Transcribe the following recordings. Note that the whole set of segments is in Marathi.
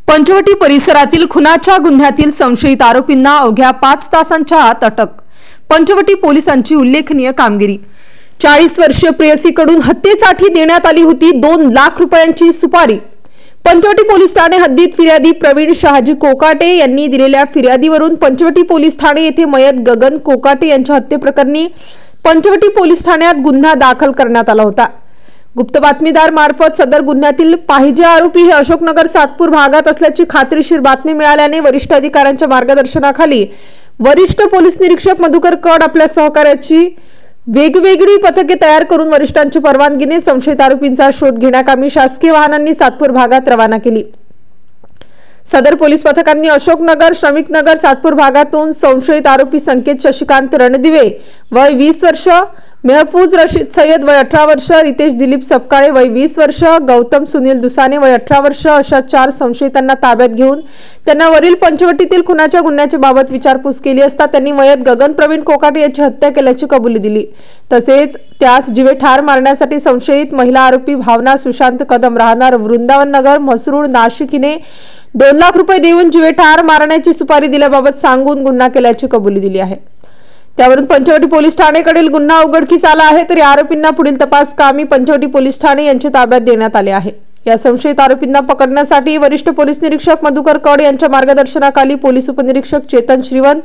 पंचवटी परिसरातील खुनाच्या गुन्ह्यातील संशयित आरोपींना अवघ्या 5 तासांच्या आत अटक। पंचवटी पोलिसांची उल्लेखनीय कामगिरी। 40 वर्षीय प्रेयसीकडून हत्येसाठी देण्यात आली होती 2 लाख रुपयांची सुपारी। पंचवटी पोलीस ठाणे हद्दीत फिर्यादी प्रवीण शहाजी कोकाटे यांनी दिलेल्या फिर्यादीवरून पंचवटी पोलीस ठाणे येथे मयत गगन कोकाटे यांच्या हत्येप्रकरणी पंचवटी पोलीस ठाण्यात गुन्हा दाखल करण्यात आला होता। गुप्त बातमीदार मार्फत सदर गुन्ह्यातील पाहिजे आरोपी हे अशोकनगर सातपूर भागात असल्याची खात्रीशीर बातमी मिळाल्याने वरिष्ठ अधिकाऱ्यांच्या मार्गदर्शनाखाली वरिष्ठ पोलीस निरीक्षक मधुकर कड आपल्या सहकार्याची वेगवेगळी पथके तयार करून वरिष्ठांच्या परवानगीने संशयित आरोपींचा शोध घेण्याकामी शासकीय वाहनांनी सातपूर भागात रवाना केली। सदर पोलीस पथकांनी अशोकनगर, श्रमिकनगर, सातपूर भागातून संशयित आरोपी संकेत शशिकांत रणदिवे वय 20 वर्ष, महफूज रशीद सय्यद वय 18 वर्ष, रितेश दिलीप सपकाळे वय 20 वर्ष, गौतम सुनील दुसाने वय 18 वर्ष अशा 4 संशयितांना ताब्यात घेऊन त्यांना वरील पंचवटीतील खुनाच्या गुन्ह्याच्या बाबत विचारपूस केली असता त्यांनी मयत गगन प्रवीण कोकाटे यांची हत्या केल्याची कबुली दिली। तसेच त्यास जीवे ठार मारण्यासाठी संशयित महिला आरोपी भावना सुशांत कदम राहणार वृंदावन नगर, म्हसरूळ, नाशिक हिने 2 लाख रुपये देऊन जीवे ठार मारण्याची सुपारी दिल्याबाबत सांगून गुन्हा केल्याची कबुली दिली आहे। त्यावरून पंचवटी पोलीस ठाणेकडील गुन्हा उघडकीस आला आहे, तर या आरोपींना पुढील तपास कामी पंचवटी पोलीस ठाणे यांच्या ताब्यात देण्यात आले आहे। या संशयित आरोपींना पकडण्यासाठी वरिष्ठ पोलीस निरीक्षक मधुकर कड यांच्या मार्गदर्शनाखाली पोलीस उपनिरीक्षक चेतन श्रीवंत,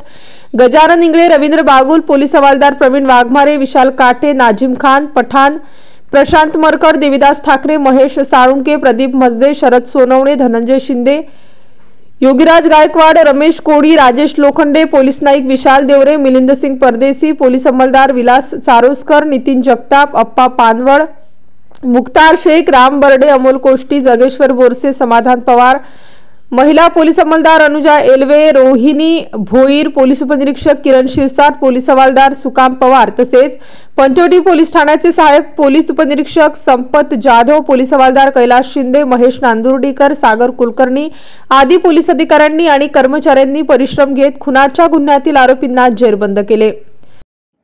गजानन इंगळे, रवींद्र बागुल, पोलीस हवालदार प्रवीण वाघमारे, विशाल काटे, नाजिम खान पठाण, प्रशांत मरकड, देविदास ठाकरे, महेश साळुंके, प्रदीप मजदे, शरद सोनवणे, धनंजय शिंदे, योगीराज गायकवाड, रमेश कोडी, राजेश लोखंडे, पोलीस नाईक विशाल देवरे, मिलिंद सिंग परदेसी, पोलीस अंमलदार विलास चारोस्कर, नितीन जगताप, अप्पा पानवड, मुख्तार शेख, राम बर्डे, अमोल कोष्टी, जगेश्वर बोरसे, समाधान पवार, महिला पोलीस अंमलदार अनुजा एलवे, रोहिणी भोईर, पोलीस उपनिरीक्षक किरण शिरसाट, पोलीस हवालदार सुकाम पवार तसेच पंचवटी पोलीस ठाण्याचे सहाय्यक पोलीस उपनिरीक्षक संपत जाधव, पोलीस हवालदार कैलाश शिंदे, महेश नांदुर्डीकर, सागर कुलकर्णी आदी पोलीस अधिकाऱ्यांनी आणि कर्मचाऱ्यांनी परिश्रम घेत खुनाच्या गुन्ह्यातील आरोपींना जेरबंद केले।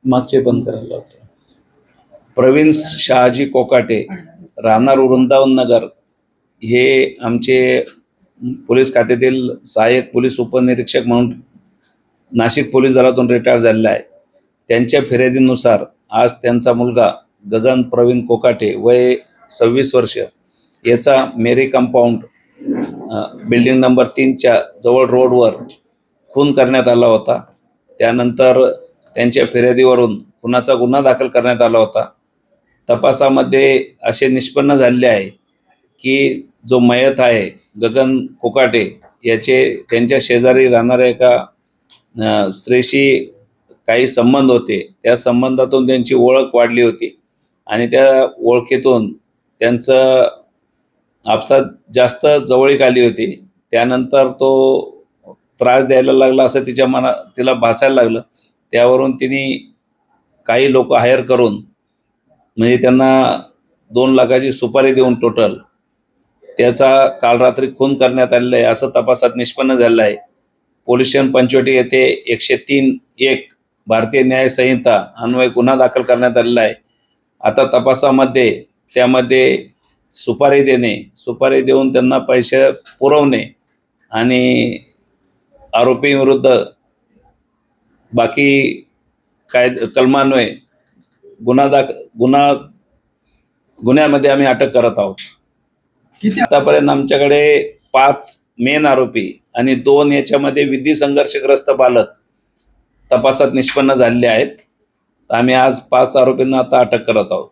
मागचे बंद करायला होते। प्रवीण शहाजी कोकाटे राहणार वृंदावन नगर हे आमचे पोलीस खात्यातील सहाय्यक पोलीस उपनिरीक्षक म्हणून नाशिक पोलीस दलातून रिटायर झालेला आहे। त्यांच्या फिर्यादीनुसार आज त्यांचा मुलगा गगन प्रवीण कोकाटे वय 26 वर्ष याचा मेरी कंपाऊंड बिल्डिंग नंबर 3च्या जवळ रोडवर खून करण्यात आला होता। त्यानंतर त्यांच्या फिर्यादीवरून खुनाचा गुन्हा दाखल करण्यात आला होता। तपासामध्ये असे निष्पन्न झाले आहे की जो मयत आहे गगन कोकाटे याचे त्यांच्या शेजारी राहणाऱ्या एका स्त्रीशी काही संबंध होते। त्या संबंधातून त्यांची ओळख वाढली होती आणि त्या ओळखीतून त्यांचं आपसात जास्त जवळीक आली होती। त्यानंतर तो त्रास द्यायला लागला असं तिला भासायला लागलं। त्यावरून तिने काही लोक हायर करून म्हणजे त्यांना 2 लाखाची सुपारी देऊन टोटल त्याचा काल रात्री खून करण्यात आलेला आहे असं तपासात निष्पन्न झालं आहे। पोलीस स्टेशन पंचवटी येथे 103(1) भारतीय न्याय संहिता अन्वये गुन्हा दाखल करण्यात आलेला आहे। आता तपासामध्ये त्यामध्ये सुपारी देऊन त्यांना पैसे पुरवणे आणि आरोपींविरुद्ध बाकी कलमान्वये गुन्ह्यामध्ये आम्ही अटक करत आहोत। आतापर्यंत आमच्याकडे 5 मेन आरोपी आणि 2 याच्यामध्ये विधी संघर्षग्रस्त बालक तपासात निष्पन्न झालेले आहेत। आम्ही आज 5 आरोपींना आता अटक करत आहोत।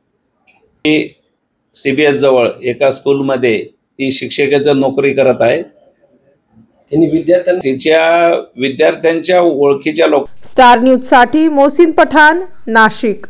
CBS जवळ एका स्कूलमध्ये ती शिक्षकेचं नोकरी करत आहे। तिच्या विद्यार्थ्यांच्या ओळखीच्या लोक। स्टार न्यूज साठी मोहसिन पठाण, नाशिक।